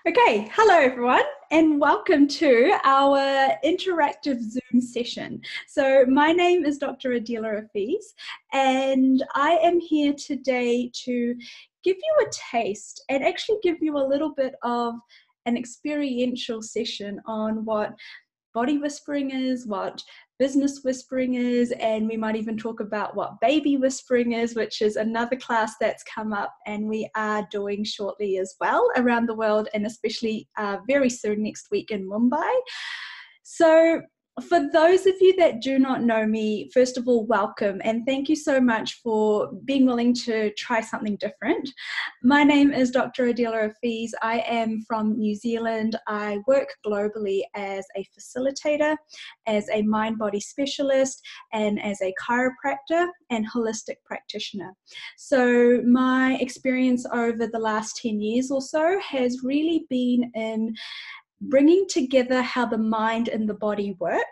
Okay, hello everyone, and welcome to our interactive Zoom session. So my name is Dr. Adila Afiz, and I am here today to give you a taste and actually give you a little bit of an experiential session on what body whispering is, what business whispering is, and we might even talk about what baby whispering is, which is another class that's come up and we are doing shortly as well around the world, and especially very soon next week in Mumbai. So for those of you that do not know me, first of all, welcome, and thank you so much for being willing to try something different. My name is Dr. Adila Afiz. I am from New Zealand. I work globally as a facilitator, as a mind-body specialist, and as a chiropractor and holistic practitioner. So my experience over the last 10 years or so has really been in bringing together how the mind and the body work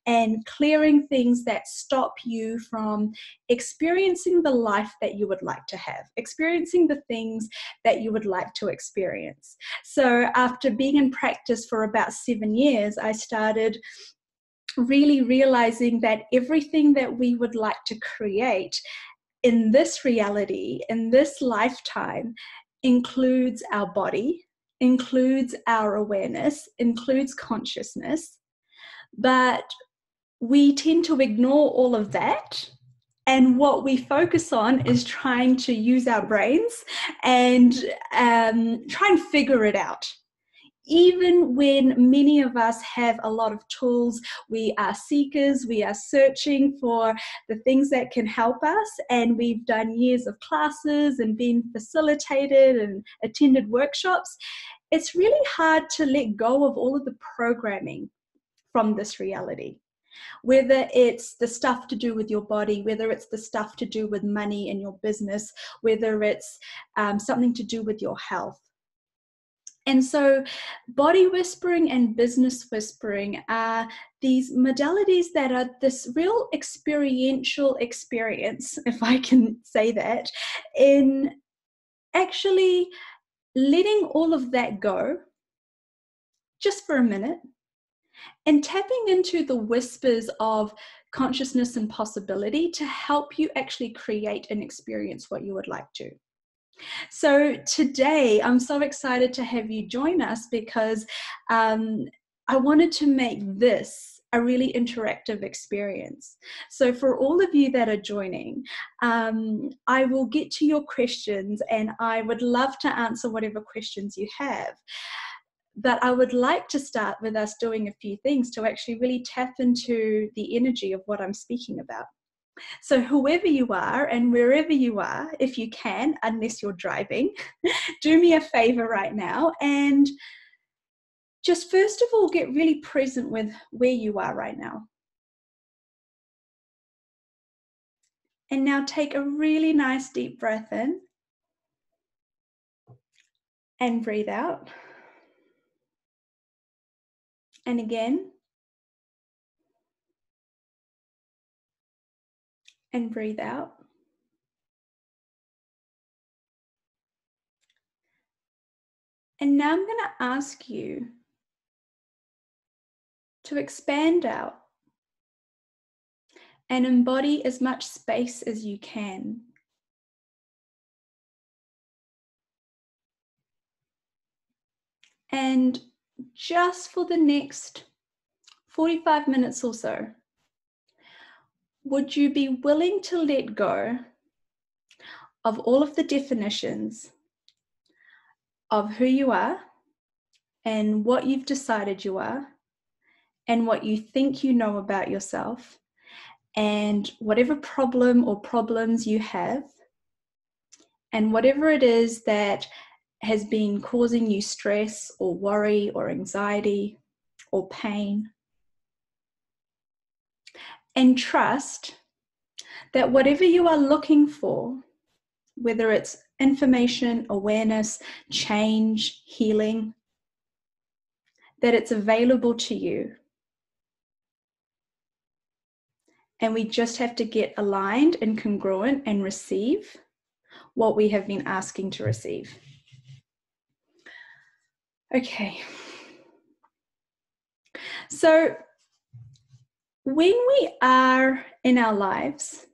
and clearing things that stop you from experiencing the life that you would like to have, experiencing the things that you would like to experience. So after being in practice for about 7 years, I started really realizing that everything that we would like to create in this reality, in this lifetime, includes our body, includes our awareness, includes consciousness, but we tend to ignore all of that. And what we focus on is trying to use our brains and try and figure it out. Even when many of us have a lot of tools, we are seekers, we are searching for the things that can help us, and we've done years of classes and been facilitated and attended workshops. It's really hard to let go of all of the programming from this reality. Whether it's the stuff to do with your body, whether it's the stuff to do with money in your business, whether it's something to do with your health. And so body whispering and business whispering are these modalities that are this real experiential experience, if I can say that, in actually letting all of that go just for a minute and tapping into the whispers of consciousness and possibility to help you actually create and experience what you would like to. So today, I'm so excited to have you join us because I wanted to make this a really interactive experience. So for all of you that are joining, I will get to your questions and I would love to answer whatever questions you have. But I would like to start with us doing a few things to actually really tap into the energy of what I'm speaking about. So whoever you are and wherever you are, if you can, unless you're driving, do me a favor right now and just first of all get really present with where you are right now. And now take a really nice deep breath in and breathe out. And again. And breathe out. And now I'm going to ask you to expand out and embody as much space as you can. And just for the next 45 minutes or so, would you be willing to let go of all of the definitions of who you are and what you've decided you are and what you think you know about yourself and whatever problem or problems you have and whatever it is that has been causing you stress or worry or anxiety or pain, and trust that whatever you are looking for, whether it's information, awareness, change, healing, that it's available to you. And we just have to get aligned and congruent and receive what we have been asking to receive. Okay. So when we are in our lives,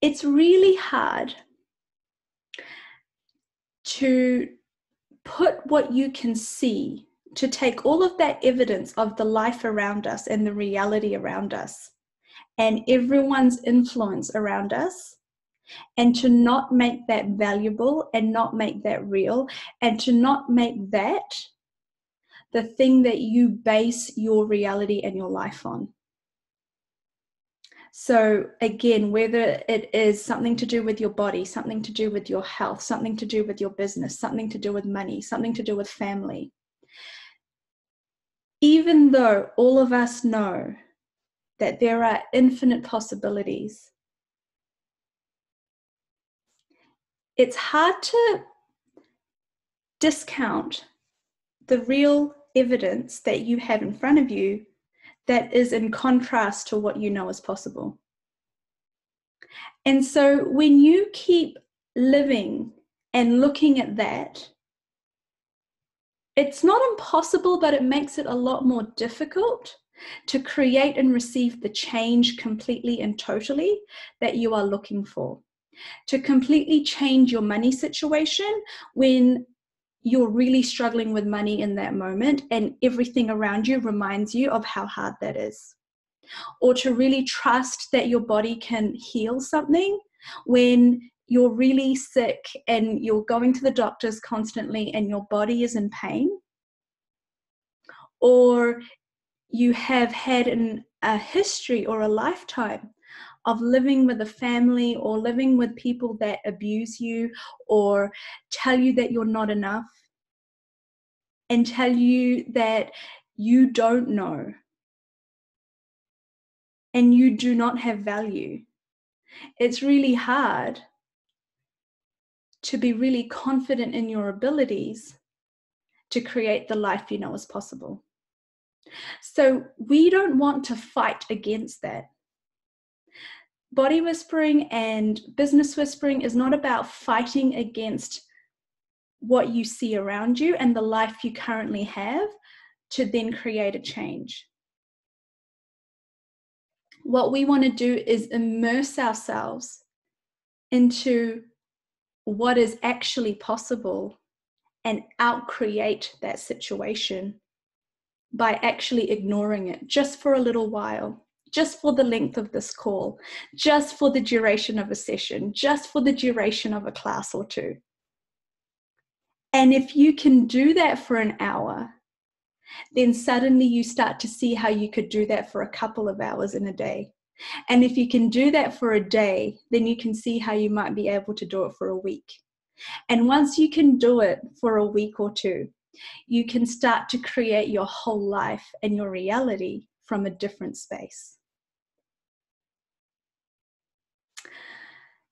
it's really hard to put what you can see, to take all of that evidence of the life around us and the reality around us and everyone's influence around us, and to not make that valuable and not make that real, and to not make that the thing that you base your reality and your life on. So again, whether it is something to do with your body, something to do with your health, something to do with your business, something to do with money, something to do with family, even though all of us know that there are infinite possibilities, it's hard to discount the real evidence that you have in front of you that is in contrast to what you know is possible. And so when you keep living and looking at that, it's not impossible, but it makes it a lot more difficult to create and receive the change completely and totally that you are looking for. To completely change your money situation when you're really struggling with money in that moment and everything around you reminds you of how hard that is. Or to really trust that your body can heal something when you're really sick and you're going to the doctors constantly and your body is in pain. Or you have had a history or a lifetime of living with a family or living with people that abuse you or tell you that you're not enough and tell you that you don't know and you do not have value. It's really hard to be really confident in your abilities to create the life you know is possible. So we don't want to fight against that. Body whispering and business whispering is not about fighting against what you see around you and the life you currently have to then create a change. What we want to do is immerse ourselves into what is actually possible and outcreate that situation by actually ignoring it just for a little while, just for the length of this call, just for the duration of a session, just for the duration of a class or two. And if you can do that for an hour, then suddenly you start to see how you could do that for a couple of hours in a day. And if you can do that for a day, then you can see how you might be able to do it for a week. And once you can do it for a week or two, you can start to create your whole life and your reality from a different space.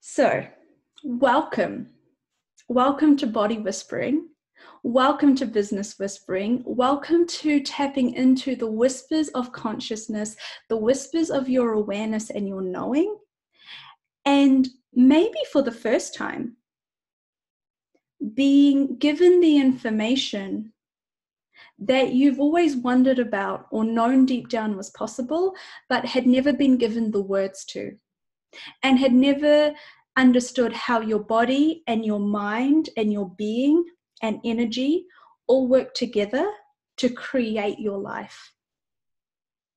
So, welcome. Welcome to Body Whispering. Welcome to Business Whispering. Welcome to tapping into the whispers of consciousness, the whispers of your awareness and your knowing. And maybe for the first time, being given the information that you've always wondered about or known deep down was possible, but had never been given the words to, and had never understood how your body and your mind and your being and energy all work together to create your life.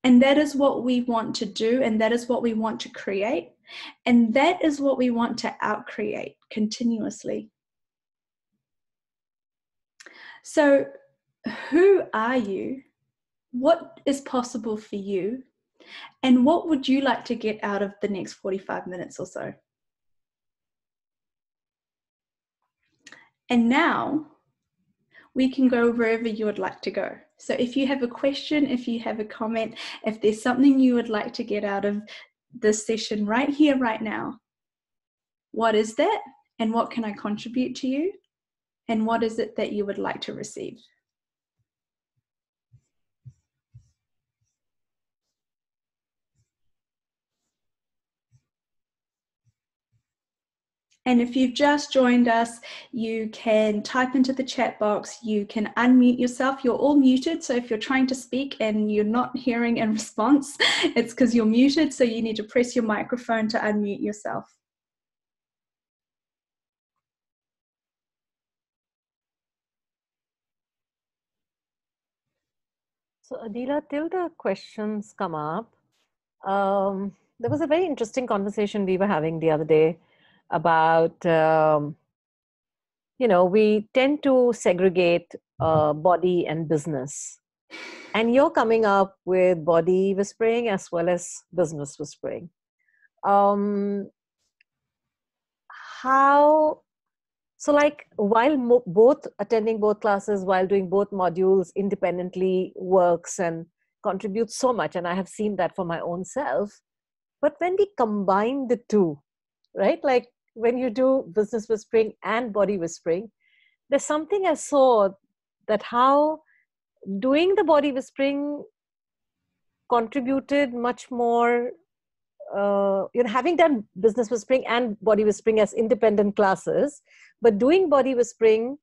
And that is what we want to do, and that is what we want to create, and that is what we want to outcreate continuously. So, who are you? What is possible for you? And what would you like to get out of the next 45 minutes or so? And now we can go wherever you would like to go. So if you have a question, if you have a comment, if there's something you would like to get out of this session right here, right now, what is that? And what can I contribute to you? And what is it that you would like to receive? And if you've just joined us, you can type into the chat box, you can unmute yourself. You're all muted, so if you're trying to speak and you're not hearing a response, it's because you're muted, so you need to press your microphone to unmute yourself. So Adila, till the questions come up, there was a very interesting conversation we were having the other day about, we tend to segregate body and business. And you're coming up with body whispering as well as business whispering. While both attending both classes, while doing both modules independently works and contributes so much, and I have seen that for my own self. But when we combine the two, right? Like when you do business whispering and body whispering, there's something I saw that how doing the body whispering contributed much more. Having done business whispering and body whispering as independent classes, but doing body whispering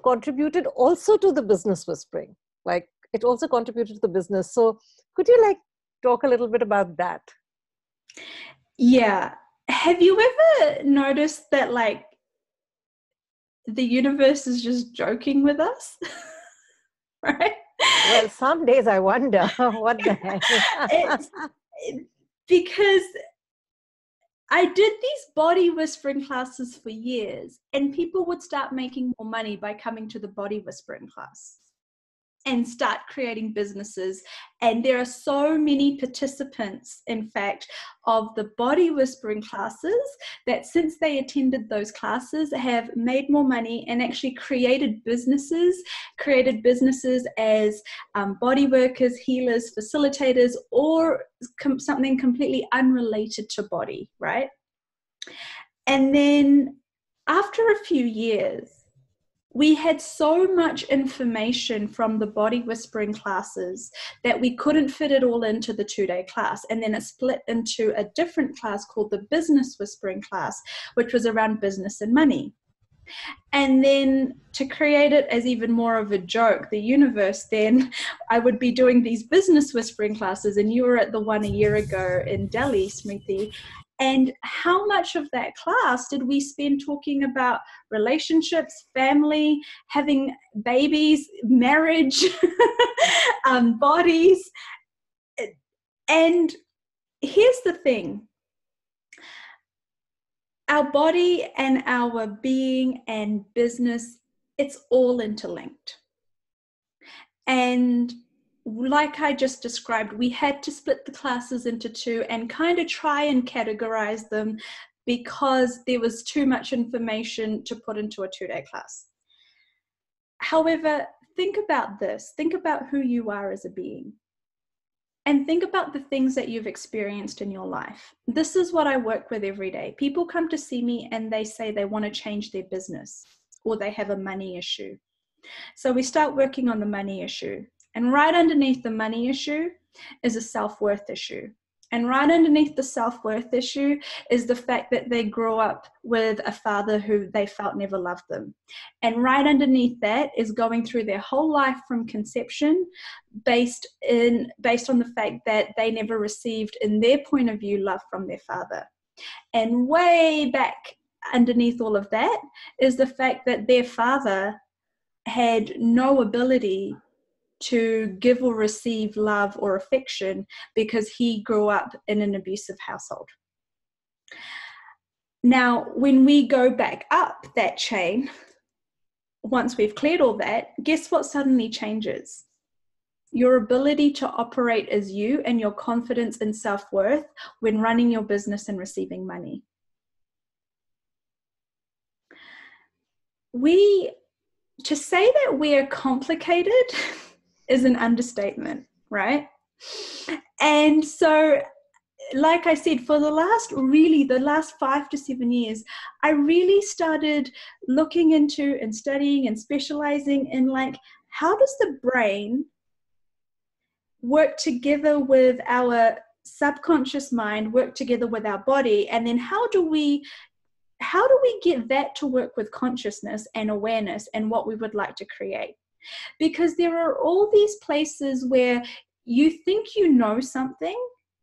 contributed also to the business whispering. Like it also contributed to the business. So could you talk a little bit about that? Yeah. Have you ever noticed that the universe is just joking with us? Right? Well, some days I wonder what the heck. Because I did these body whispering classes for years, and people would start making more money by coming to the body whispering class and start creating businesses. And there are so many participants, in fact, of the body whispering classes that since they attended those classes have made more money and actually created businesses as body workers, healers, facilitators, or something completely unrelated to body, right? And then after a few years, we had so much information from the body whispering classes that we couldn't fit it all into the 2-day class. And then it split into a different class called the business whispering class, which was around business and money. And then to create it as even more of a joke, the universe, then I would be doing these business whispering classes, and you were at the one a year ago in Delhi, Smriti. And how much of that class did we spend talking about relationships, family, having babies, marriage, bodies? And here's the thing. Our body and our being and business, it's all interlinked. And like I just described, we had to split the classes into two and kind of try and categorize them because there was too much information to put into a 2-day class. However, think about this. Think about who you are as a being. And think about the things that you've experienced in your life. This is what I work with every day. People come to see me and they say they want to change their business or they have a money issue. So we start working on the money issue. And right underneath the money issue is a self-worth issue. And right underneath the self-worth issue is the fact that they grew up with a father who they felt never loved them. And right underneath that is going through their whole life from conception based on the fact that they never received, in their point of view, love from their father. And way back underneath all of that is the fact that their father had no ability to give or receive love or affection because he grew up in an abusive household. Now, when we go back up that chain, once we've cleared all that, guess what suddenly changes? Your ability to operate as you and your confidence and self-worth when running your business and receiving money. To say that we're complicated is an understatement, right? And so, like I said, for the last 5 to 7 years, I really started looking into and studying and specializing in how does the brain work together with our subconscious mind, work together with our body, and then how do we how do we get that to work with consciousness and awareness and what we would like to create? Because there are all these places where you think you know something.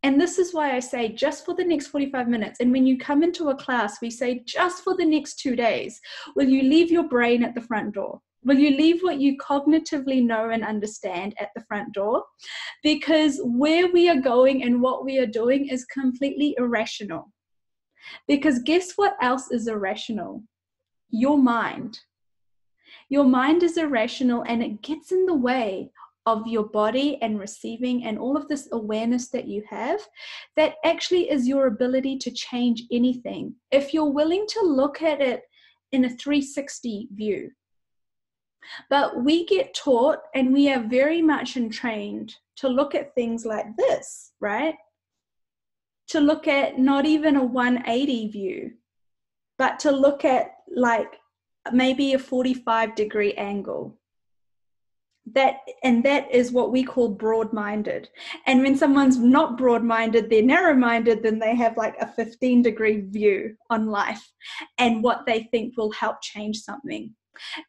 And this is why I say just for the next 45 minutes. And when you come into a class, we say just for the next 2 days, will you leave your brain at the front door? Will you leave what you cognitively know and understand at the front door? Because where we are going and what we are doing is completely irrational. Because guess what else is irrational? Your mind. Your mind is irrational, and it gets in the way of your body and receiving and all of this awareness that you have, that actually is your ability to change anything if you're willing to look at it in a 360 view. But we get taught, and we are very much entrained to look at things like this, right? To look at not even a 180 view, but to look at like maybe a 45-degree angle. That is what we call broad-minded. And when someone's not broad-minded, they're narrow-minded, then they have like a 15-degree view on life and what they think will help change something.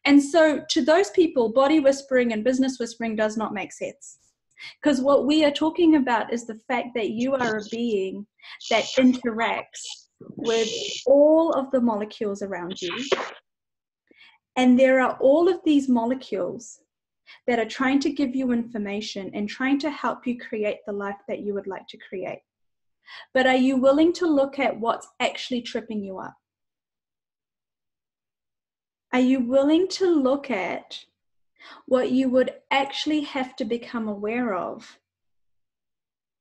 And so to those people, body whispering and business whispering does not make sense. Because what we are talking about is the fact that you are a being that interacts with all of the molecules around you. And there are all of these molecules that are trying to give you information and trying to help you create the life that you would like to create. But are you willing to look at what's actually tripping you up? Are you willing to look at what you would actually have to become aware of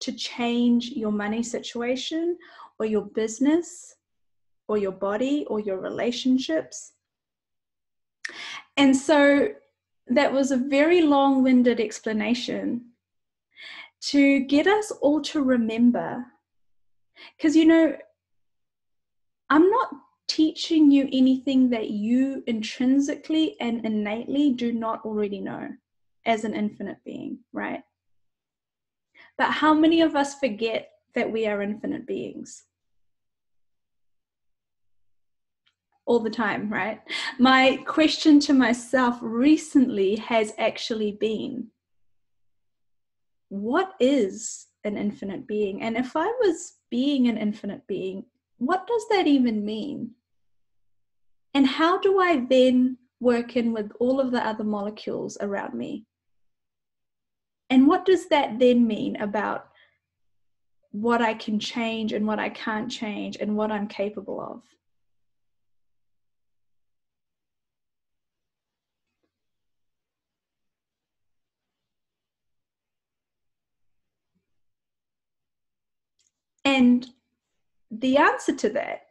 to change your money situation or your business or your body or your relationships? And so that was a very long-winded explanation to get us all to remember, because, you know, I'm not teaching you anything that you intrinsically and innately do not already know as an infinite being, right? But how many of us forget that we are infinite beings? All the time, right? My question to myself recently has actually been, what is an infinite being? And if I was being an infinite being, what does that even mean? And how do I then work in with all of the other molecules around me? And what does that then mean about what I can change and what I can't change and what I'm capable of? And the answer to that,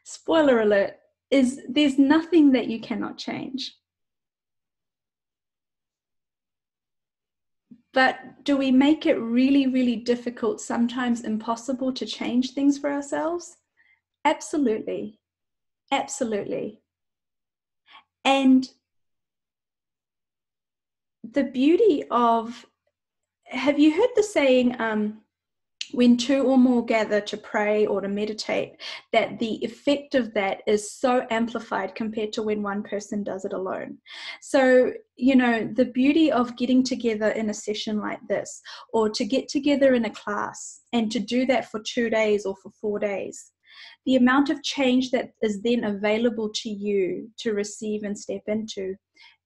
spoiler alert, is there's nothing that you cannot change. But do we make it really, really difficult, sometimes impossible, to change things for ourselves? Absolutely. Absolutely. And the beauty of, have you heard the saying, when two or more gather to pray or to meditate, that the effect of that is so amplified compared to when one person does it alone? So, you know, the beauty of getting together in a session like this, or to get together in a class and to do that for 2 days or for 4 days, the amount of change that is then available to you to receive and step into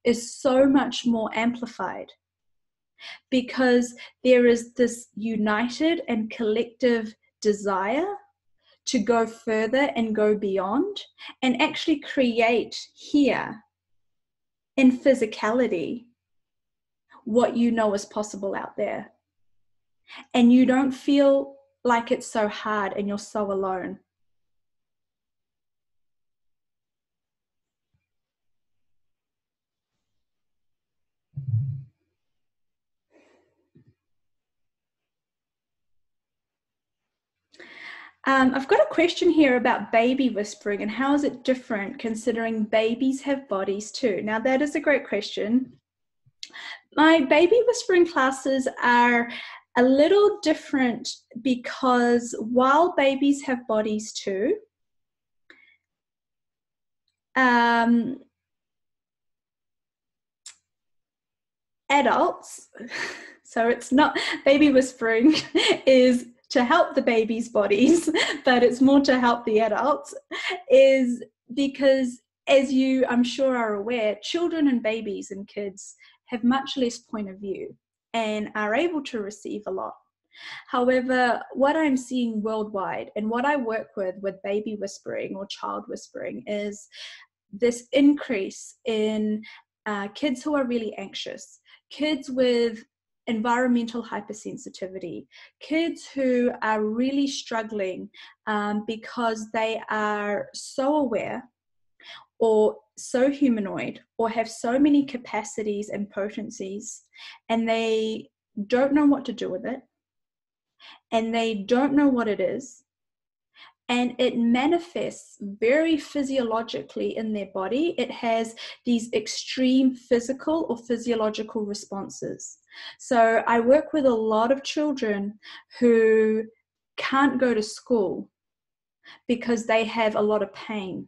is so much more amplified, because there is this united and collective desire to go further and go beyond and actually create here in physicality what you know is possible out there. And you don't feel like it's so hard and you're so alone. I've got a question here about baby whispering and how is it different considering babies have bodies too? Now that is a great question. My baby whispering classes are A little different because while babies have bodies too, adults, so it's not, baby whispering is to help the babies' bodies, but it's more to help the adults, is because, as you I'm sure are aware, children and babies and kids have much less point of view and are able to receive a lot. However, what I'm seeing worldwide and what I work with baby whispering or child whispering is this increase in kids who are really anxious, kids with environmental hypersensitivity, kids who are really struggling because they are so aware or so humanoid or have so many capacities and potencies, and they don't know what to do with it, and they don't know what it is, and it manifests very physiologically in their body. It has these extreme physical or physiological responses. So I work with a lot of children who can't go to school because they have a lot of pain,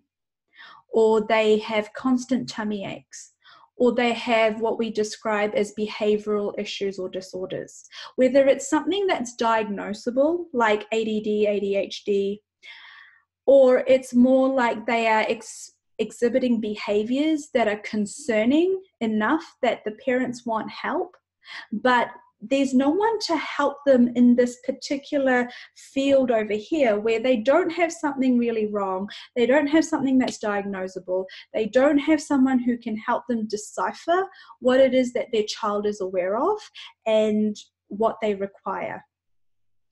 or they have constant tummy aches, or they have what we describe as behavioral issues or disorders. Whether it's something that's diagnosable, like ADD, ADHD, or it's more like they are exhibiting behaviors that are concerning enough that the parents want help, but there's no one to help them in this particular field over here, where they don't have something really wrong, they don't have something that's diagnosable, they don't have someone who can help them decipher what it is that their child is aware of and what they require.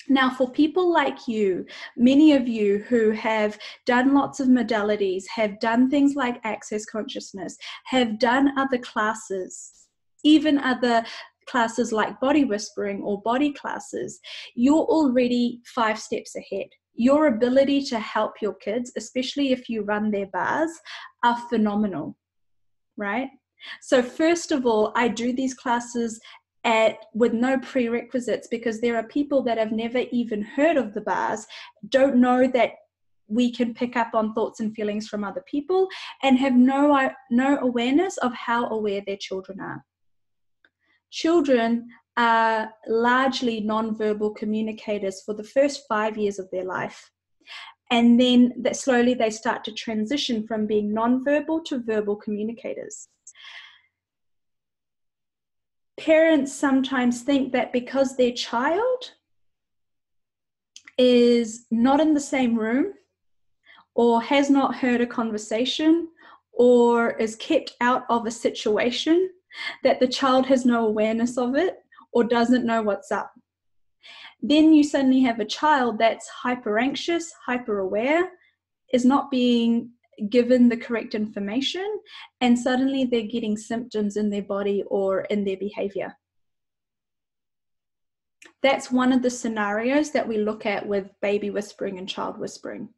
Now, for people like you, many of you who have done lots of modalities, have done things like access consciousness, have done other classes, even other classes like body whispering or body classes, you're already 5 steps ahead. Your ability to help your kids, especially if you run their bars, are phenomenal, right? So first of all, I do these classes with no prerequisites, because there are people that have never even heard of the bars, don't know that we can pick up on thoughts and feelings from other people, and have no awareness of how aware their children are. Children are largely non-verbal communicators for the first 5 years of their life. And then that slowly they start to transition from being non-verbal to verbal communicators. Parents sometimes think that because their child is not in the same room, or has not heard a conversation, or is kept out of a situation, that the child has no awareness of it or doesn't know what's up. Then you suddenly have a child that's hyper anxious, hyper aware, is not being given the correct information, and suddenly they're getting symptoms in their body or in their behavior. That's one of the scenarios that we look at with baby whispering and child whispering.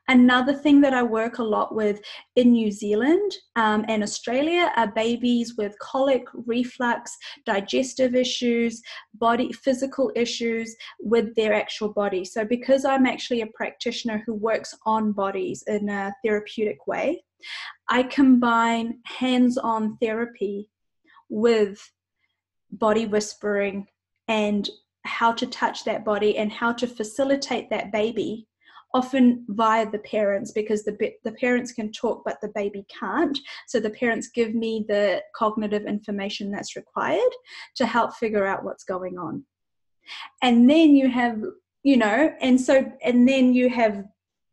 Another thing that I work a lot with in New Zealand and Australia are babies with colic, reflux, digestive issues, physical issues with their actual body. So because I'm actually a practitioner who works on bodies in a therapeutic way, I combine hands-on therapy with body whispering and how to touch that body and how to facilitate that baby, often via the parents, because the parents can talk but the baby can't. So the parents give me the cognitive information that's required to help figure out what's going on. And then you have, and then you have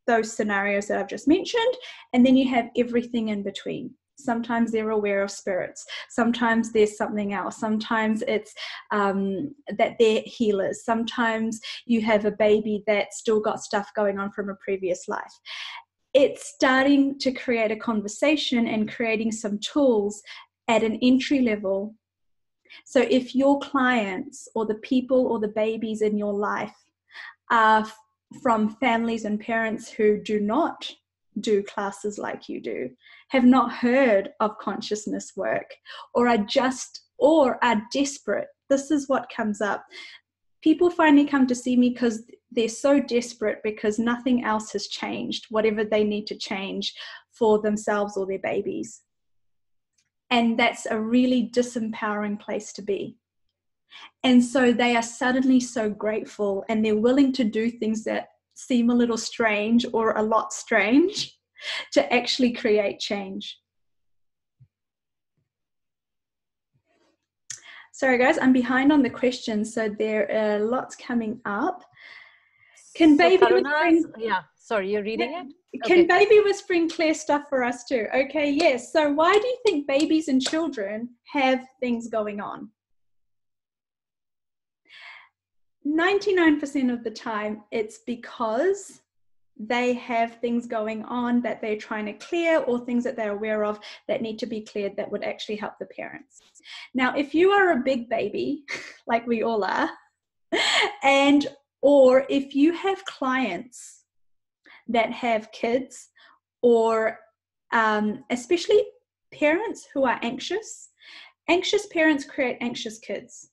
those scenarios that I've just mentioned, and then you have everything in between. Sometimes they're aware of spirits. Sometimes there's something else. Sometimes it's that they're healers. Sometimes you have a baby that's still got stuff going on from a previous life. It's starting to create a conversation and creating some tools at an entry level. So if your clients or the people or the babies in your life are from families and parents who do not do classes like you do, have not heard of consciousness work, or are desperate, this is what comes up. people finally come to see me because they're so desperate because nothing else has changed, whatever they need to change for themselves or their babies. And that's a really disempowering place to be. And so they are suddenly so grateful, and they're willing to do things that seem a little strange or a lot strange to actually create change. Sorry guys, I'm behind on the questions, so there are lots coming up. Can baby whispering? Yeah, sorry, you're reading it? Can baby whispering clear stuff for us too? Okay, yes. So why do you think babies and children have things going on? 99% of the time, it's because they have things going on that they're trying to clear, or things that they're aware of that need to be cleared that would actually help the parents. Now, if you are a big baby, like we all are, or if you have clients that have kids, or especially parents who are anxious parents create anxious kids.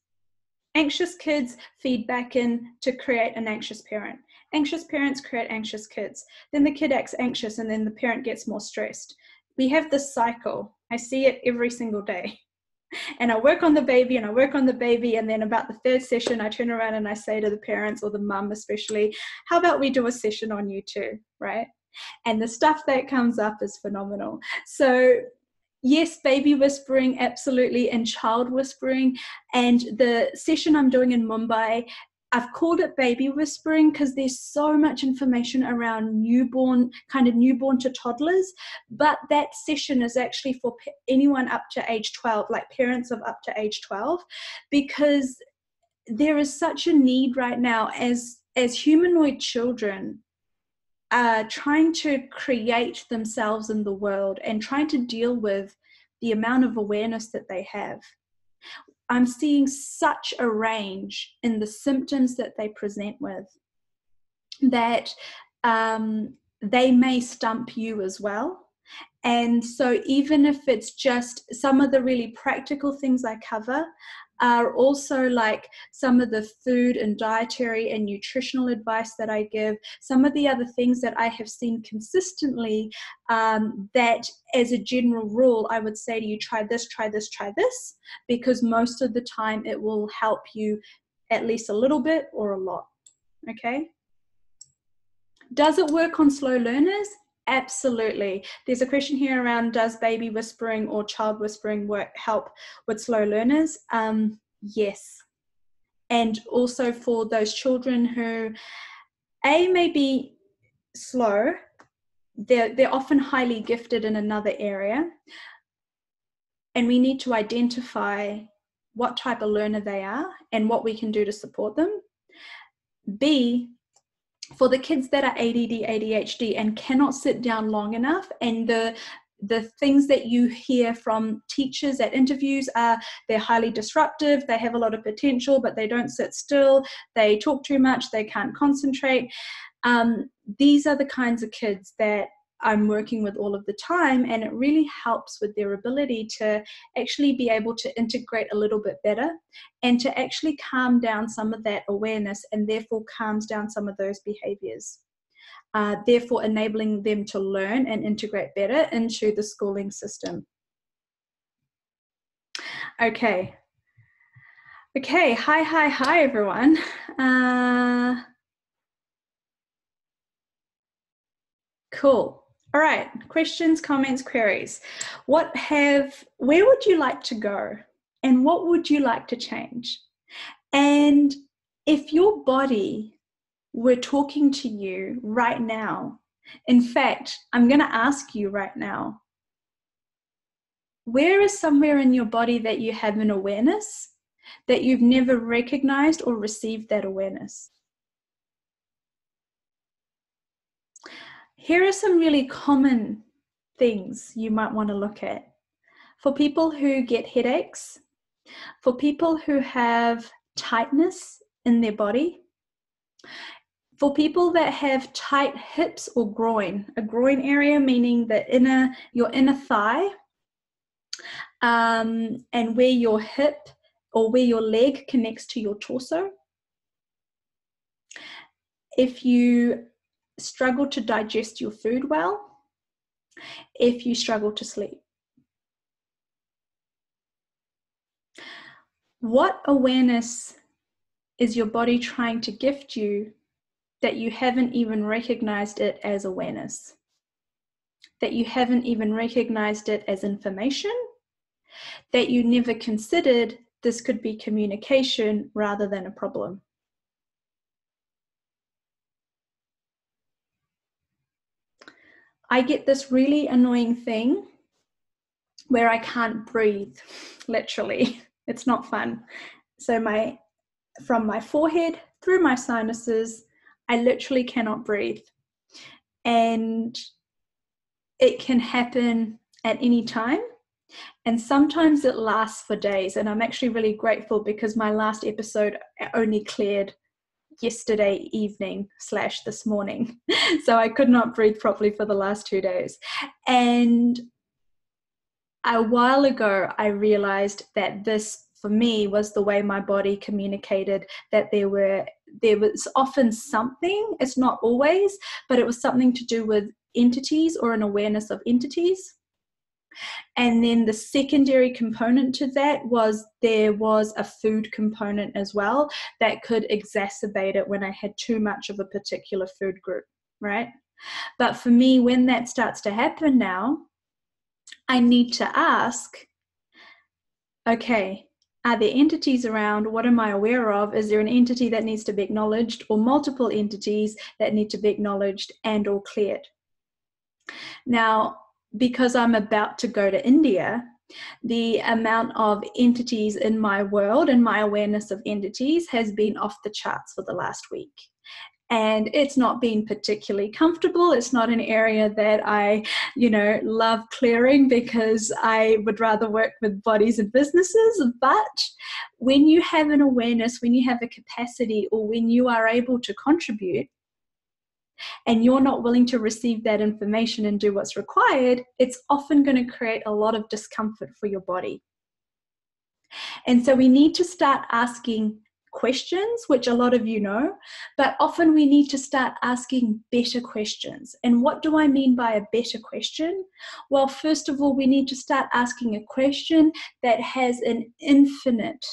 Anxious kids feed back in to create an anxious parent. Anxious parents create anxious kids. Then the kid acts anxious, and then the parent gets more stressed. We have this cycle. I see it every single day. And I work on the baby, and then about the third session, I turn around and I say to the parents, or the mum especially, how about we do a session on you too, right? And the stuff that comes up is phenomenal. So yes, baby whispering, absolutely, and child whispering. And the session I'm doing in Mumbai, I've called it baby whispering because there's so much information around newborn to toddlers. But that session is actually for anyone up to age 12, like parents of up to age 12, because there is such a need right now as humanoid children trying to create themselves in the world and trying to deal with the amount of awareness that they have. I'm seeing such a range in the symptoms that they present with that they may stump you as well. And so even if it's just some of the really practical things I cover are also like some of the food and dietary and nutritional advice that I give, some of the other things that I have seen consistently that as a general rule, I would say to you, try this, because most of the time it will help you at least a little bit or a lot, okay? Does it work on slow learners? Absolutely. There's a question here around, does baby whispering or child whispering help with slow learners? Yes. And also for those children who may be slow, they're often highly gifted in another area, and we need to identify what type of learner they are and what we can do to support them. B, for the kids that are ADD, ADHD and cannot sit down long enough, and the things that you hear from teachers at interviews are they're highly disruptive, they have a lot of potential, but they don't sit still, they talk too much, they can't concentrate. These are the kinds of kids that I'm working with all of the time, and it really helps with their ability to actually be able to integrate a little bit better and to actually calm down some of that awareness, and therefore calms down some of those behaviors, therefore enabling them to learn and integrate better into the schooling system. Okay, hi everyone. Cool. All right, questions, comments, queries. Where would you like to go? And what would you like to change? And if your body were talking to you right now, in fact, I'm going to ask you right now, where is somewhere in your body that you have an awareness that you've never recognized or received that awareness? Here are some really common things you might want to look at. For people who get headaches, for people who have tightness in their body, for people that have tight hips or groin, a groin area meaning your inner thigh, and where your hip or where your leg connects to your torso. if you struggle to digest your food well, if you struggle to sleep. What awareness is your body trying to gift you that you haven't even recognized it as awareness? That you haven't even recognized it as information? That you never considered this could be communication rather than a problem? I get this really annoying thing where I can't breathe, literally. It's not fun. So from my forehead through my sinuses, I literally cannot breathe. And it can happen at any time. And sometimes it lasts for days. And I'm actually really grateful because my last episode only cleared yesterday evening / this morning. So I could not breathe properly for the last 2 days. And a while ago, I realized that this, for me, was the way my body communicated that there was often something, it's not always, but it was something to do with entities or an awareness of entities. And then the secondary component to that was there was a food component as well that could exacerbate it when I had too much of a particular food group, right? But for me, when that starts to happen now, I need to ask, okay, are there entities around? What am I aware of? Is there an entity that needs to be acknowledged or multiple entities that need to be acknowledged and or cleared? Now, because I'm about to go to India, the amount of entities in my world and my awareness of entities has been off the charts for the last week. And it's not been particularly comfortable. It's not an area that I, love clearing because I would rather work with bodies and businesses. But when you have an awareness, when you have a capacity, or when you are able to contribute, and you're not willing to receive that information and do what's required, it's often going to create a lot of discomfort for your body. And so we need to start asking questions, which a lot of you know, but often we need to start asking better questions. And what do I mean by a better question? Well, first of all, we need to start asking a question that has an infinite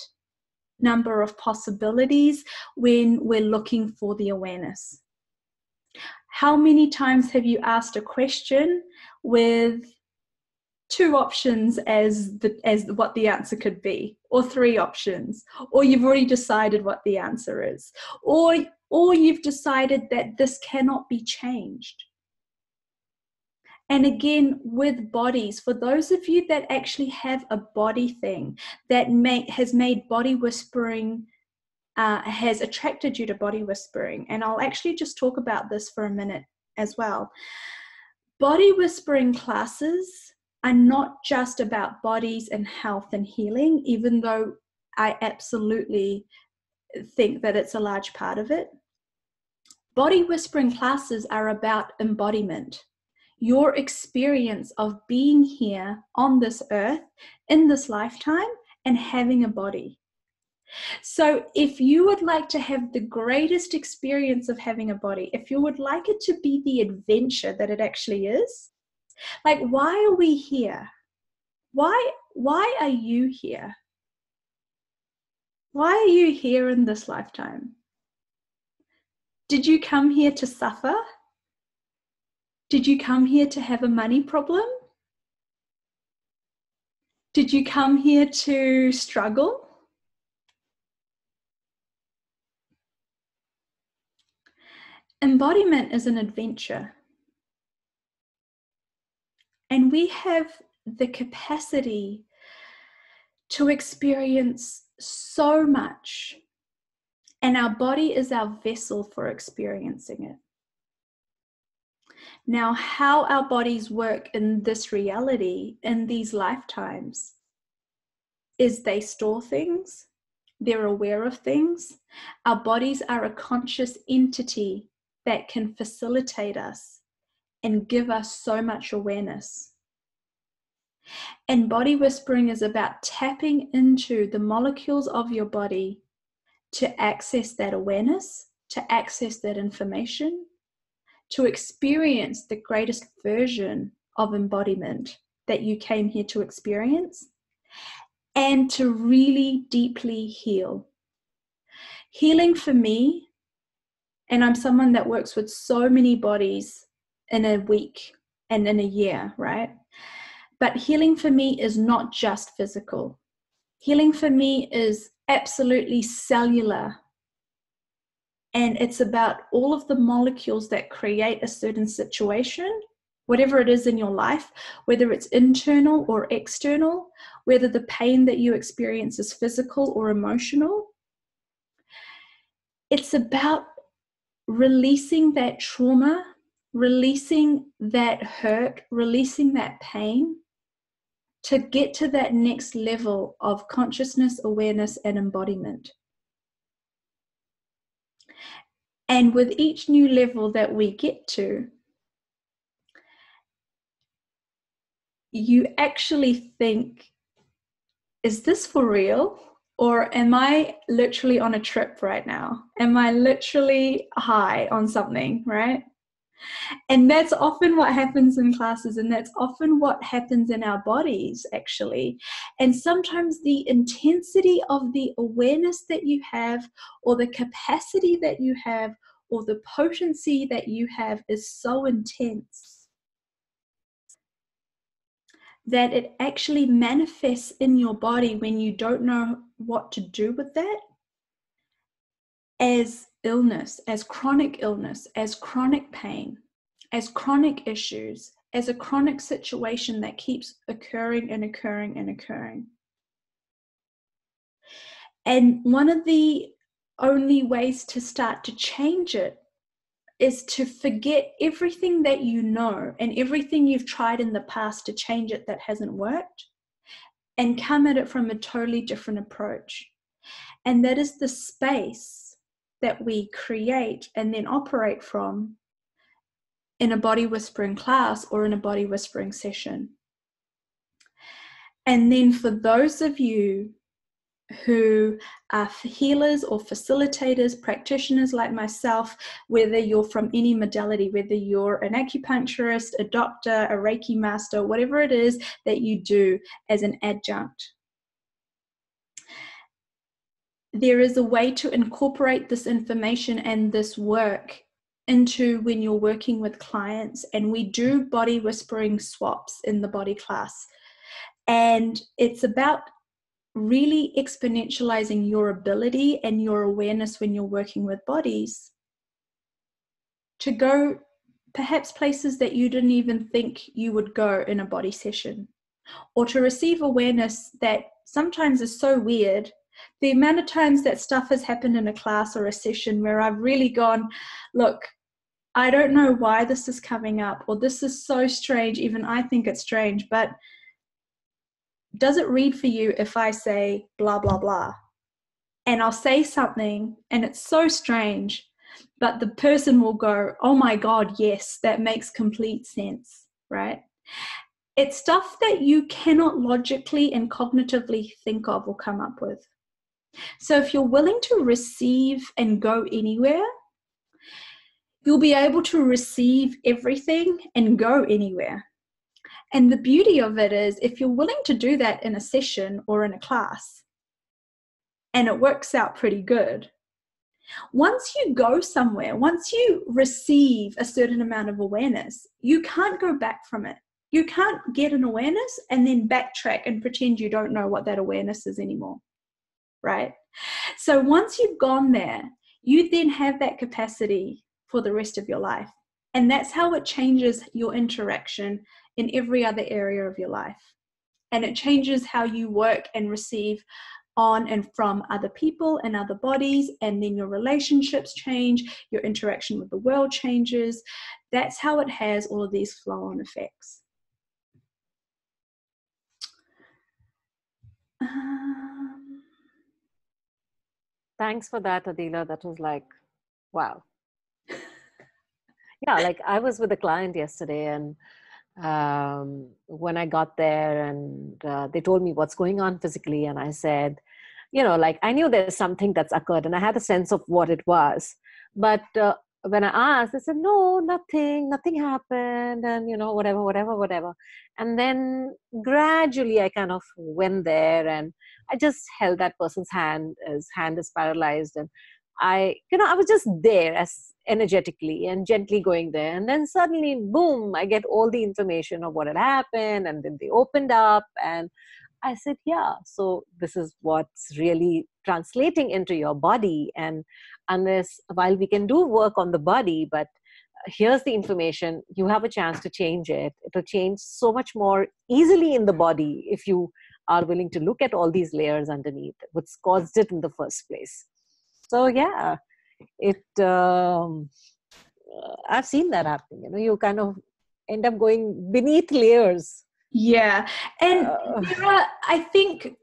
number of possibilities when we're looking for the awareness. How many times have you asked a question with 2 options as what the answer could be, or 3 options, or you've already decided what the answer is, or you've decided that this cannot be changed? And again, with bodies, for those of you that actually have a body thing that has made body whispering, has attracted you to body whispering, and I'll actually just talk about this for a minute as well. Body whispering classes are not just about bodies and health and healing, even though I absolutely think that it's a large part of it. Body whispering classes are about embodiment, your experience of being here on this earth in this lifetime and having a body. So if you would like to have the greatest experience of having a body, if you would like it to be the adventure that it actually is, like, why are we here? Why are you here? Why are you here in this lifetime? Did you come here to suffer? Did you come here to have a money problem? Did you come here to struggle? Embodiment is an adventure. And we have the capacity to experience so much. And our body is our vessel for experiencing it. Now, how our bodies work in this reality, in these lifetimes, is they store things, they're aware of things. Our bodies are a conscious entity that can facilitate us and give us so much awareness. And body whispering is about tapping into the molecules of your body to access that awareness to access that information, to experience the greatest version of embodiment that you came here to experience, and to really deeply heal. Healing for me, and I'm someone that works with so many bodies in a week and in a year, right? But healing for me is not just physical. Healing for me is absolutely cellular. And it's about all of the molecules that create a certain situation, whatever it is in your life, whether it's internal or external, whether the pain that you experience is physical or emotional. It's about releasing that trauma, releasing that hurt, releasing that pain to get to that next level of consciousness, awareness, and embodiment. And with each new level that we get to, you actually think, is this for real? Or am I literally on a trip right now? Am I literally high on something, right? And that's often what happens in classes, and that's often what happens in our bodies, actually. And sometimes the intensity of the awareness that you have, or the capacity that you have, or the potency that you have is so intense that it actually manifests in your body when you don't know what to do with that as illness, as chronic pain, as chronic issues, as a chronic situation that keeps occurring and occurring and occurring. And one of the only ways to start to change it is to forget everything that you know and everything you've tried in the past to change it that hasn't worked, and come at it from a totally different approach. And that is the space that we create and then operate from in a body whispering class or in a body whispering session. And then for those of you who are healers or facilitators, practitioners like myself, whether you're from any modality, whether you're an acupuncturist, a doctor, a Reiki master, whatever it is that you do as an adjunct, there is a way to incorporate this information and this work into when you're working with clients. And we do body whispering swaps in the body class. And it's about really exponentializing your ability and your awareness when you're working with bodies to go perhaps places that you didn't even think you would go in a body session, or to receive awareness that sometimes is so weird. The amount of times that stuff has happened in a class or a session where I've really gone, look, I don't know why this is coming up, or this is so strange, even I think it's strange, but does it read for you if I say blah, blah, blah? And I'll say something and it's so strange, but the person will go, oh my God, yes, that makes complete sense, right? It's stuff that you cannot logically and cognitively think of or come up with. So if you're willing to receive and go anywhere, you'll be able to receive everything and go anywhere. And the beauty of it is, if you're willing to do that in a session or in a class, and it works out pretty good, once you go somewhere, once you receive a certain amount of awareness, you can't go back from it. You can't get an awareness and then backtrack and pretend you don't know what that awareness is anymore, right? So once you've gone there, you then have that capacity for the rest of your life. And that's how it changes your interaction in every other area of your life. And it changes how you work and receive on and from other people and other bodies, and then your relationships change, your interaction with the world changes. That's how it has all of these flow-on effects. Thanks for that, Adila. That was like, wow. Yeah, like I was with a client yesterday, and when I got there and they told me what's going on physically, and I said, you know, like I knew there's something that's occurred and I had a sense of what it was, But when I asked, they said, no, nothing happened. And, whatever. And then gradually I kind of went there and I just held that person's hand. His hand is paralyzed. And I was just there as energetically and gently going there. And then suddenly, boom, I get all the information of what had happened. And then they opened up and I said, yeah, so this is what's really translating into your body. And unless, while we can do work on the body, but here's the information, you have a chance to change it. It'll change so much more easily in the body if you are willing to look at all these layers underneath, what's caused it in the first place. So, yeah, I've seen that happening. You kind of end up going beneath layers. Yeah. And Uh, I think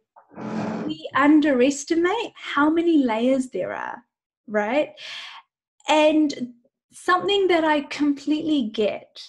we underestimate how many layers there are, right? And something that I completely get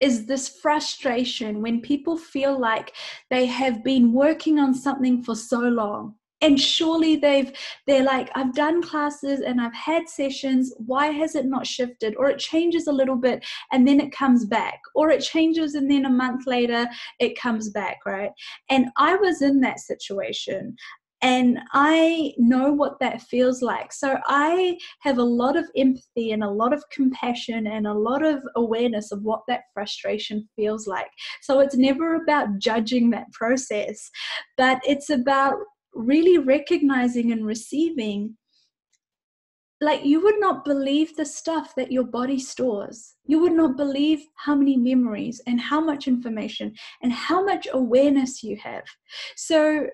is this frustration when people feel like they have been working on something for so long. And surely they're like, I've done classes and I've had sessions. Why has it not shifted? Or it changes a little bit and then it comes back. Or it changes and then a month later it comes back, right? And I was in that situation. And I know what that feels like. So I have a lot of empathy and a lot of compassion and a lot of awareness of what that frustration feels like. So it's never about judging that process, but it's about really recognizing and receiving. Like, you would not believe the stuff that your body stores. You would not believe how many memories and how much information and how much awareness you have. So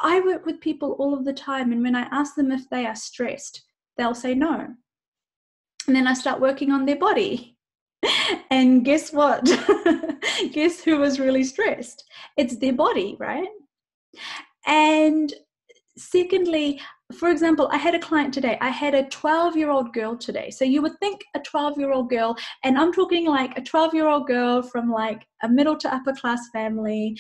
I work with people all of the time, and when I ask them if they are stressed, they'll say no. And then I start working on their body. And guess what? Guess who was really stressed? It's their body, right? And secondly, for example, I had a client today. I had a 12-year-old girl today. So you would think a 12-year-old girl, and I'm talking like a 12-year-old girl from like a middle to upper class family,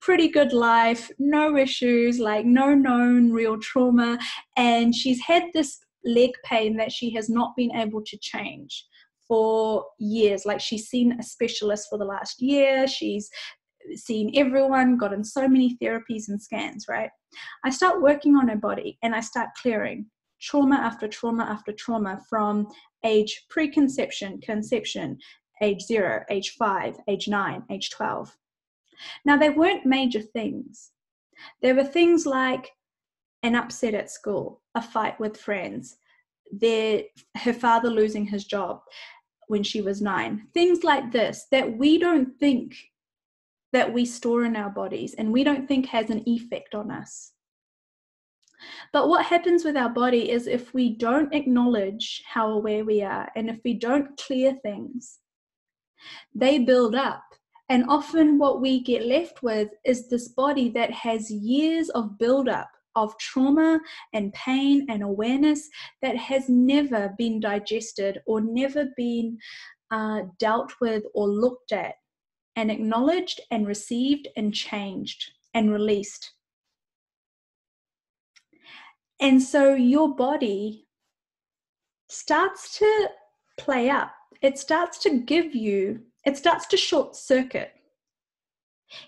pretty good life, no issues, like no known real trauma. And she's had this leg pain that she has not been able to change for years. Like, she's seen a specialist for the last year. She's seen everyone, gotten so many therapies and scans, right? I start working on her body and I start clearing trauma after trauma after trauma from age preconception, conception, age 0, age 5, age 9, age 12. Now, they weren't major things. There were things like an upset at school, a fight with friends, her father losing his job when she was 9, things like this that we don't think that we store in our bodies and we don't think has an effect on us. But what happens with our body is, if we don't acknowledge how aware we are and if we don't clear things, they build up. And often what we get left with is this body that has years of buildup of trauma and pain and awareness that has never been digested or never been dealt with or looked at and acknowledged and received and changed and released. And so your body starts to play up. It starts to short circuit.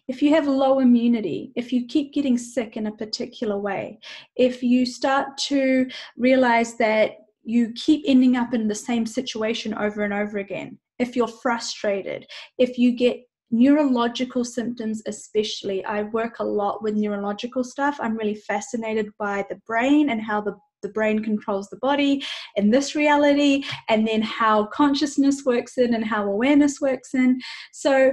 If you have low immunity, if you keep getting sick in a particular way, if you start to realize that you keep ending up in the same situation over and over again, if you're frustrated, if you get neurological symptoms, especially, I work a lot with neurological stuff. I'm really fascinated by the brain and how the brain controls the body in this reality, and then how consciousness works in and how awareness works in. So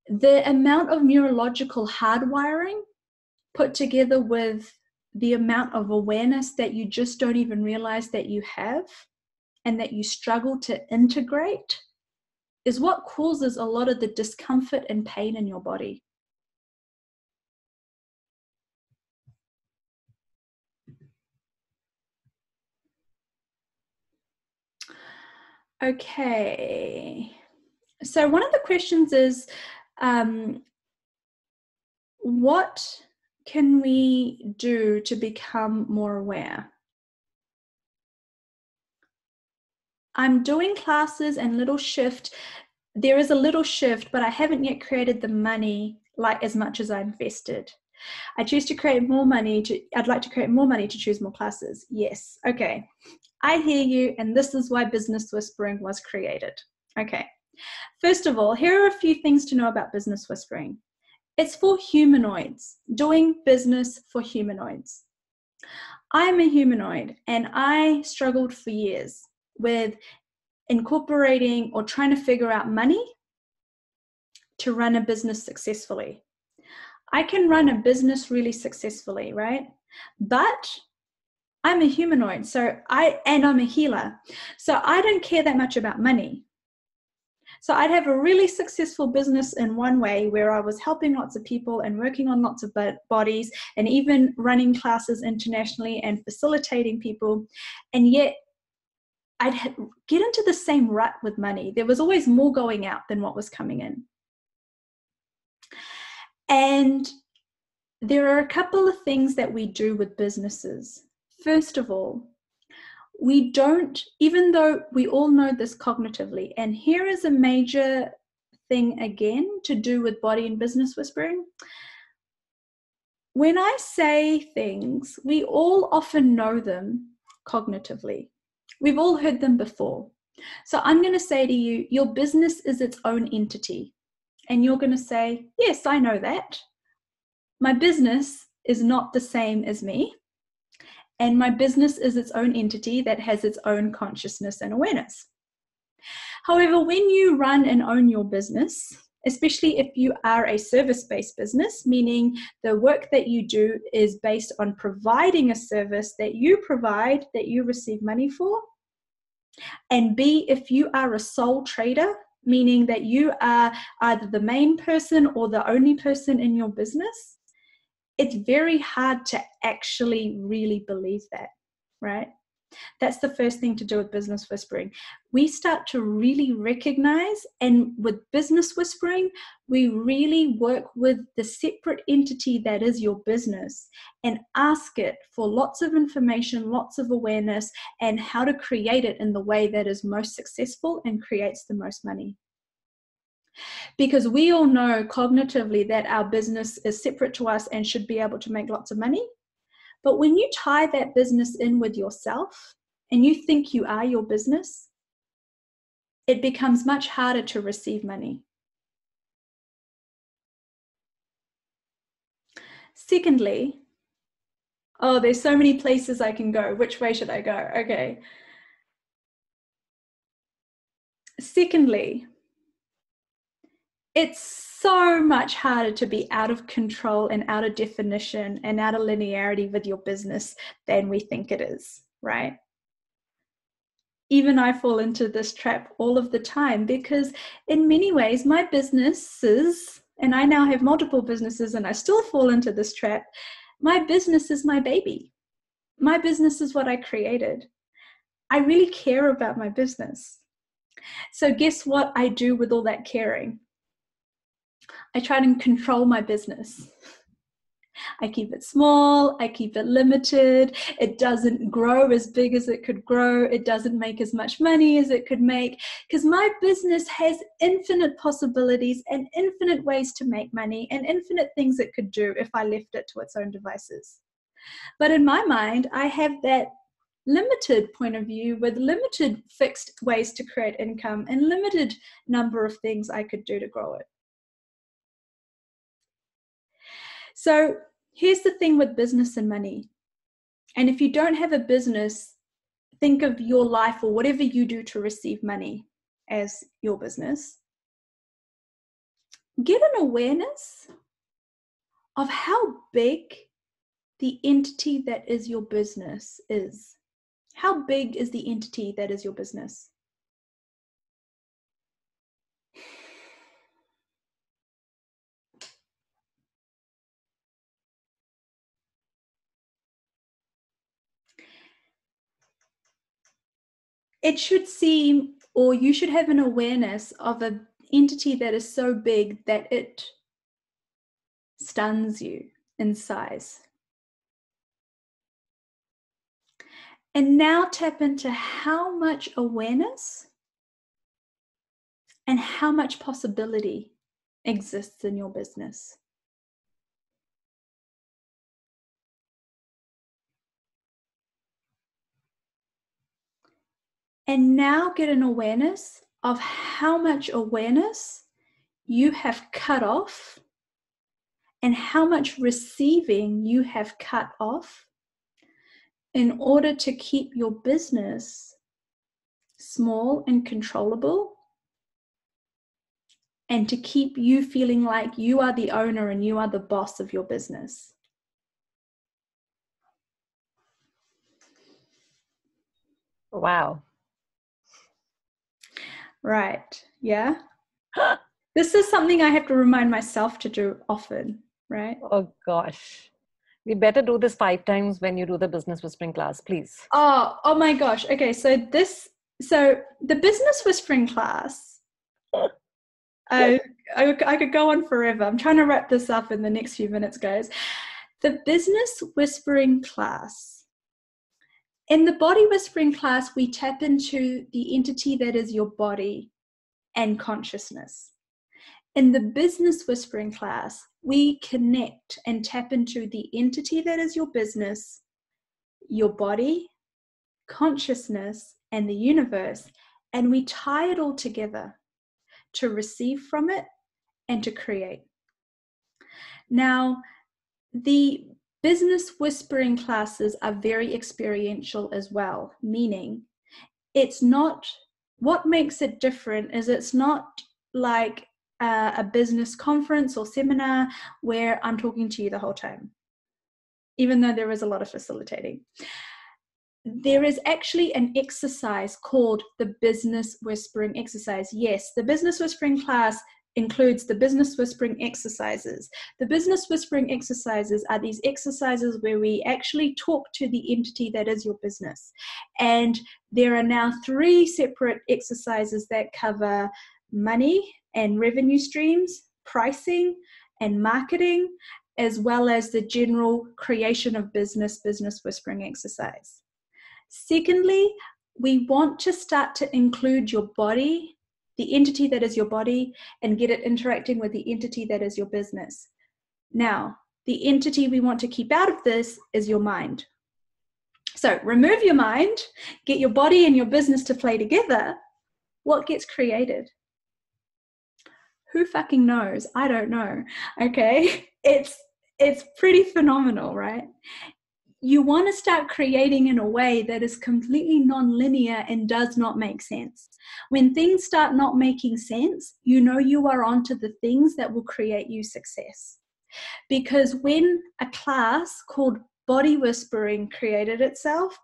the amount of neurological hardwiring put together with the amount of awareness that you just don't even realize that you have and that you struggle to integrate is what causes a lot of the discomfort and pain in your body. Okay. So one of the questions is, what can we do to become more aware? I'm doing classes and little shift. There is a little shift, but I haven't yet created the money like as much as I invested. I choose to create more money. I'd like to create more money to choose more classes. Yes. Okay. I hear you. And this is why Business Whispering was created. Okay. First of all, here are a few things to know about Business Whispering. It's for humanoids, doing business for humanoids. I'm a humanoid and I struggled for years with incorporating or trying to figure out money to run a business successfully. I can run a business really successfully, right? But I'm a humanoid, and I'm a healer. So I don't care that much about money. So I'd have a really successful business in one way where I was helping lots of people and working on lots of bodies and even running classes internationally and facilitating people. And yet I'd get into the same rut with money. There was always more going out than what was coming in. And there are a couple of things that we do with businesses. First of all, we don't, even though we all know this cognitively, and here is a major thing again to do with body and business whispering. When I say things, we all often know them cognitively. We've all heard them before. So I'm going to say to you, your business is its own entity. And you're going to say, yes, I know that. My business is not the same as me. And my business is its own entity that has its own consciousness and awareness. However, when you run and own your business, especially if you are a service-based business, meaning the work that you do is based on providing a service that you provide, that you receive money for, and B, if you are a sole trader, meaning that you are either the main person or the only person in your business, it's very hard to actually really believe that, right? That's the first thing to do with business whispering. We start to really recognize, and with business whispering, we really work with the separate entity that is your business and ask it for lots of information, lots of awareness, and how to create it in the way that is most successful and creates the most money. Because we all know cognitively that our business is separate to us and should be able to make lots of money. But when you tie that business in with yourself and you think you are your business, it becomes much harder to receive money. Secondly, oh, there's so many places I can go. Which way should I go? Okay. Secondly, it's so much harder to be out of control and out of definition and out of linearity with your business than we think it is, right? Even I fall into this trap all of the time because in many ways my businesses, and I now have multiple businesses and I still fall into this trap, my business is my baby. My business is what I created. I really care about my business. So guess what I do with all that caring? I try to control my business. I keep it small, I keep it limited, it doesn't grow as big as it could grow, it doesn't make as much money as it could make, because my business has infinite possibilities and infinite ways to make money and infinite things it could do if I left it to its own devices. But in my mind, I have that limited point of view with limited fixed ways to create income and limited number of things I could do to grow it. So here's the thing with business and money. And if you don't have a business, think of your life or whatever you do to receive money as your business. Get an awareness of how big the entity that is your business is. How big is the entity that is your business? It should seem, or you should have an awareness of an entity that is so big that it stuns you in size. And now tap into how much awareness and how much possibility exists in your business. And now get an awareness of how much awareness you have cut off and how much receiving you have cut off in order to keep your business small and controllable, and to keep you feeling like you are the owner and you are the boss of your business. Wow. Right. Yeah. This is something I have to remind myself to do often, right? Oh gosh. We better do this 5 times when you do the business whispering class, please. Oh my gosh. Okay, so the business whispering class, I could go on forever. I'm trying to wrap this up in the next few minutes, guys. The business whispering class. In the body whispering class, we tap into the entity that is your body and consciousness. In the business whispering class, we connect and tap into the entity that is your business, your body, consciousness, and the universe, and we tie it all together to receive from it and to create. Now, the business whispering classes are very experiential as well, meaning it's not, what makes it different is it's not like a business conference or seminar where I'm talking to you the whole time, even though there is a lot of facilitating. There is actually an exercise called the business whispering exercise. Yes, the business whispering class includes the business whispering exercises. The business whispering exercises are these exercises where we actually talk to the entity that is your business. And there are now 3 separate exercises that cover money and revenue streams, pricing and marketing, as well as the general creation of business whispering exercise. Secondly, we want to start to include your body, the entity that is your body, and get it interacting with the entity that is your business. Now, the entity we want to keep out of this is your mind. So remove your mind, get your body and your business to play together. What gets created? Who fucking knows? I don't know. Okay, it's pretty phenomenal, right? You want to start creating in a way that is completely non-linear and does not make sense. When things start not making sense, you know you are onto the things that will create you success. Because when a class called Body Whispering created itself,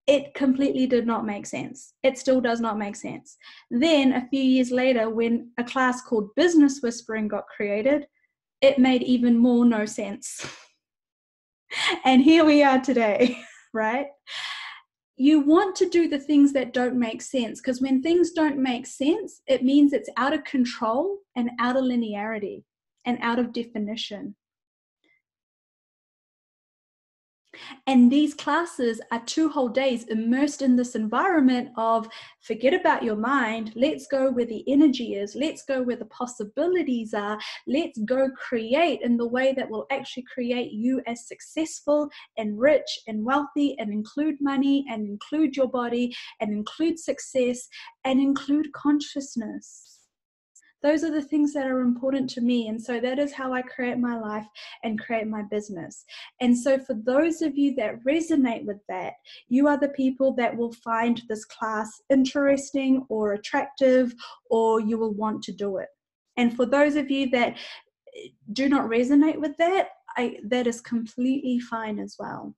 it completely did not make sense. It still does not make sense. Then a few years later, when a class called Business Whispering got created, it made even more no sense. And here we are today, right? You want to do the things that don't make sense, because when things don't make sense, it means it's out of control and out of linearity and out of definition. And these classes are 2 whole days immersed in this environment of forget about your mind, let's go where the energy is, let's go where the possibilities are, let's go create in the way that will actually create you as successful and rich and wealthy, and include money and include your body and include success and include consciousness. Those are the things that are important to me. And so that is how I create my life and create my business. And so for those of you that resonate with that, you are the people that will find this class interesting or attractive, or you will want to do it. And for those of you that do not resonate with that, that is completely fine as well.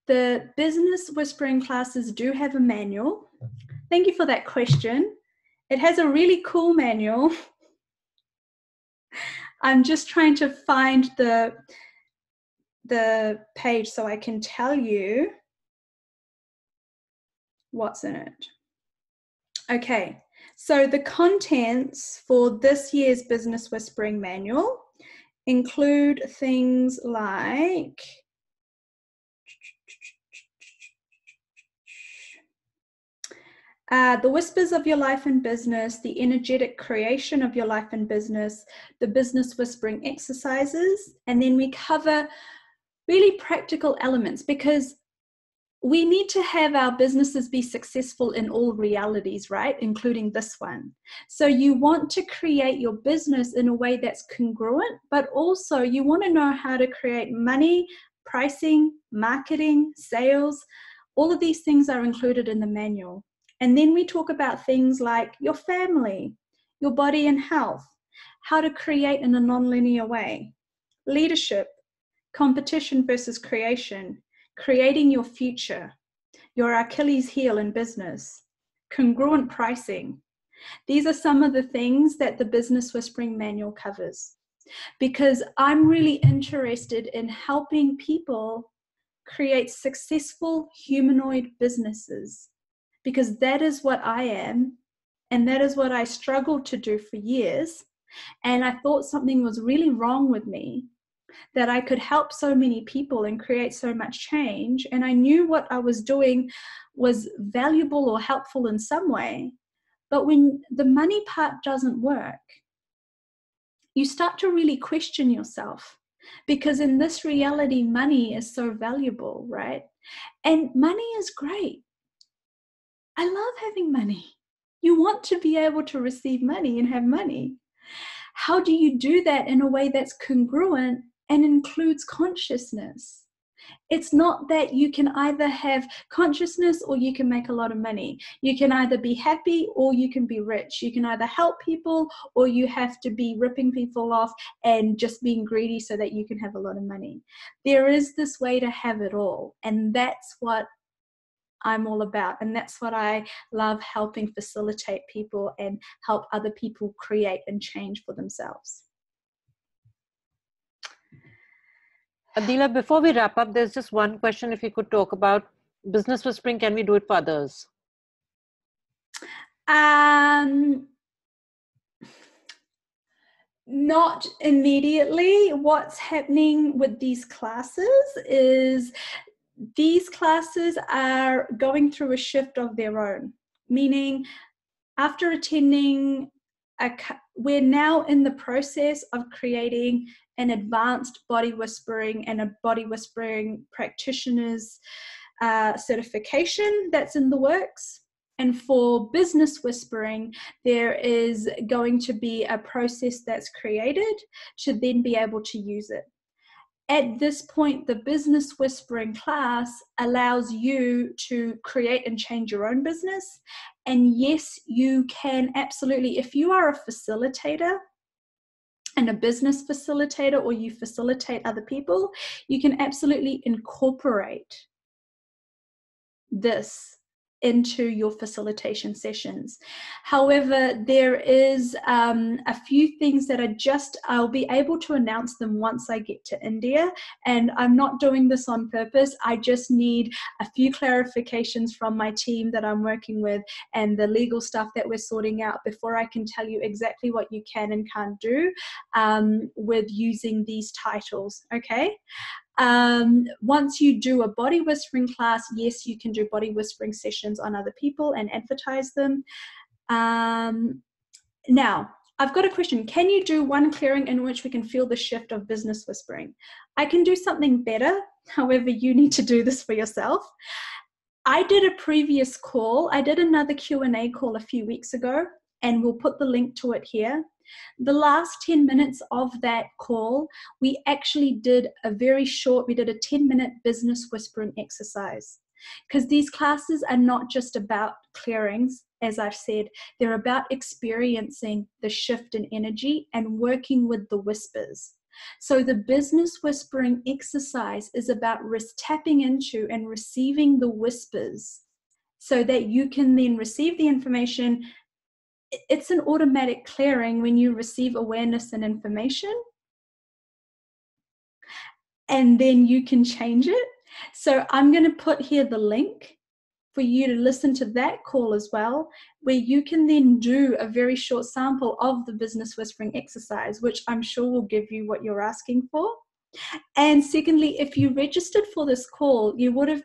The business whispering classes do have a manual. Thank you for that question. It has a really cool manual. I'm just trying to find the page so I can tell you what's in it. Okay, so the contents for this year's Business Whispering Manual include things like the whispers of your life and business, the energetic creation of your life and business, the business whispering exercises, and then we cover really practical elements, because we need to have our businesses be successful in all realities, right? Including this one. So you want to create your business in a way that's congruent, but also you want to know how to create money, pricing, marketing, sales. All of these things are included in the manual. And then we talk about things like your family, your body and health, how to create in a non-linear way, leadership, competition versus creation, creating your future, your Achilles heel in business, congruent pricing. These are some of the things that the Business Whispering Manual covers, because I'm really interested in helping people create successful humanoid businesses, because that is what I am, and that is what I struggled to do for years. And I thought something was really wrong with me, that I could help so many people and create so much change. And I knew what I was doing was valuable or helpful in some way. But when the money part doesn't work, you start to really question yourself, because in this reality, money is so valuable, right? And money is great. I love having money. You want to be able to receive money and have money. How do you do that in a way that's congruent and includes consciousness? It's not that you can either have consciousness or you can make a lot of money. You can either be happy or you can be rich. You can either help people or you have to be ripping people off and just being greedy so that you can have a lot of money. There is this way to have it all, and that's what I'm all about. And that's what I love, helping facilitate people and help other people create and change for themselves. Adila, before we wrap up, there's just one question. If you could talk about business whispering, can we do it for others? Not immediately. What's happening with these classes is these classes are going through a shift of their own, meaning after attending, we're now in the process of creating an advanced body whispering and a body whispering practitioner's certification that's in the works. And for business whispering, there is going to be a process that's created to then be able to use it. At this point, the business whispering class allows you to create and change your own business. And yes, you can absolutely, if you are a facilitator and a business facilitator, or you facilitate other people, you can absolutely incorporate this into your facilitation sessions. However, there is a few things that I'll be able to announce them once I get to India, and I'm not doing this on purpose. I just need a few clarifications from my team that I'm working with and the legal stuff that we're sorting out before I can tell you exactly what you can and can't do with using these titles, okay? Once you do a body whispering class, yes, you can do body whispering sessions on other people and advertise them. Now, I've got a question. Can you do one clearing in which we can feel the shift of business whispering? I can do something better. However, you need to do this for yourself. I did a previous call. I did another Q&A call a few weeks ago, and we'll put the link to it here. The last 10 minutes of that call, we actually did a 10-minute business whispering exercise, because these classes are not just about clearings. As I've said, they're about experiencing the shift in energy and working with the whispers. So the business whispering exercise is about tapping into and receiving the whispers so that you can then receive the information. It's an automatic clearing when you receive awareness and information, and then you can change it. So I'm going to put here the link for you to listen to that call as well, where you can then do a very short sample of the business whispering exercise, which I'm sure will give you what you're asking for. And secondly, if you registered for this call, you would have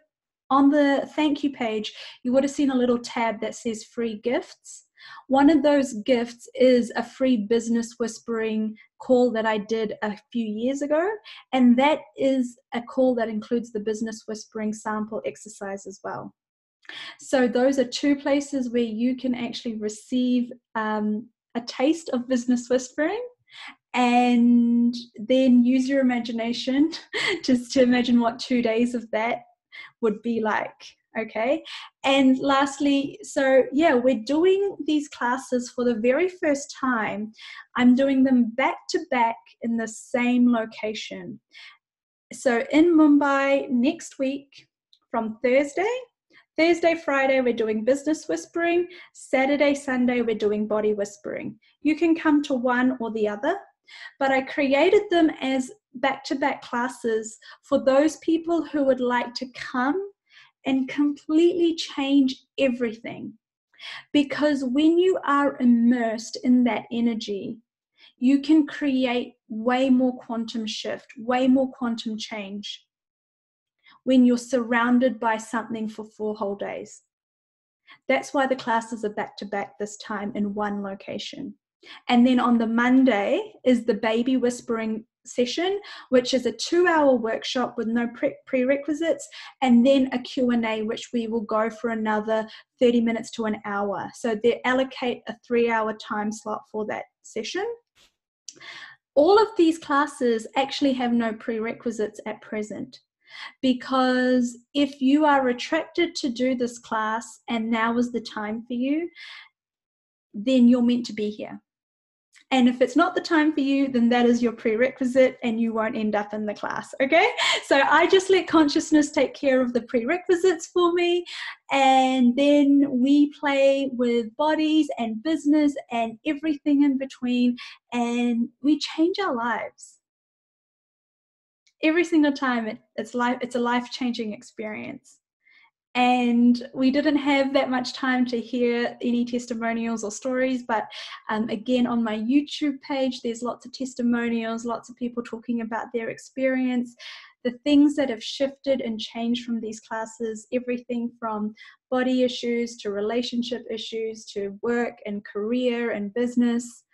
on the thank you page, you would have seen a little tab that says free gifts. One of those gifts is a free business whispering call that I did a few years ago. And that is a call that includes the business whispering sample exercise as well. So those are two places where you can actually receive a taste of business whispering, and then use your imagination just to imagine what 2 days of that would be like. Okay. And lastly, so yeah, we're doing these classes for the very first time. I'm doing them back to back in the same location. So in Mumbai next week, from Thursday, Friday, we're doing business whispering. Saturday, Sunday, we're doing body whispering. You can come to one or the other, but I created them as back-to-back classes for those people who would like to come and completely change everything. Because when you are immersed in that energy, you can create way more quantum shift, way more quantum change when you're surrounded by something for 4 whole days. That's why the classes are back to back this time in one location. And then on the Monday is the baby whispering session, which is a 2-hour workshop with no prerequisites, and then a Q&A, which we will go for another 30 minutes to an hour. So they allocate a 3-hour time slot for that session. All of these classes actually have no prerequisites at present, because if you are attracted to do this class and now is the time for you, then you're meant to be here. And if it's not the time for you, then that is your prerequisite and you won't end up in the class, okay? So I just let consciousness take care of the prerequisites for me, and then we play with bodies and business and everything in between, and we change our lives. Every single time it's a life-changing experience. And we didn't have that much time to hear any testimonials or stories, but again, on my YouTube page, there's lots of testimonials, lots of people talking about their experience, the things that have shifted and changed from these classes, everything from body issues to relationship issues to work and career and business.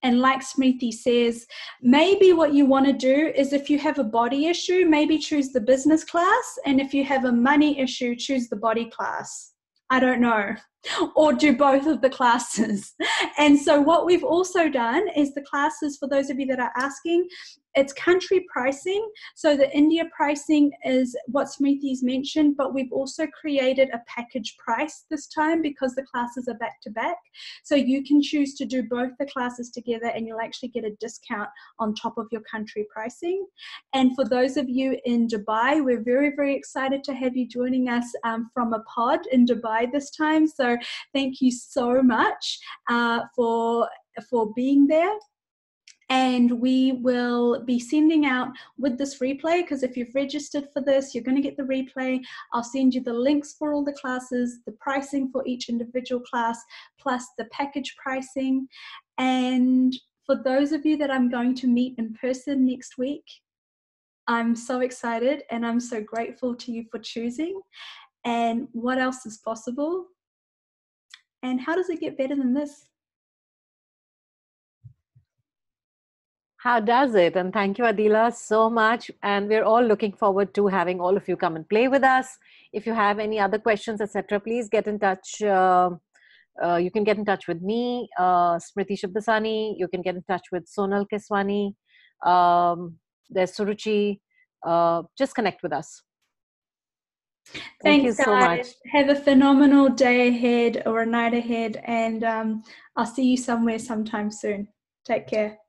And like Smriti says, maybe what you want to do is, if you have a body issue, maybe choose the business class. And if you have a money issue, choose the body class. I don't know. Or do both of the classes. And so what we've also done is the classes, for those of you that are asking, it's country pricing. So the India pricing is what Smriti's mentioned, but we've also created a package price this time because the classes are back to back. So you can choose to do both the classes together and you'll actually get a discount on top of your country pricing. And for those of you in Dubai, we're very, very excited to have you joining us from a pod in Dubai this time. So thank you so much for being there. And we will be sending out with this replay, because if you've registered for this, you're going to get the replay. I'll send you the links for all the classes, the pricing for each individual class, plus the package pricing. And for those of you that I'm going to meet in person next week, I'm so excited and I'm so grateful to you for choosing. And what else is possible? And how does it get better than this? How does it? And thank you, Adila, so much. And we're all looking forward to having all of you come and play with us. If you have any other questions, etc., please get in touch. You can get in touch with me, Smriti Shabdasani. You can get in touch with Sonal Keswani. There's Suruchi. Just connect with us. Thank you so much. Have a phenomenal day ahead or a night ahead, and I'll see you somewhere sometime soon. Take care.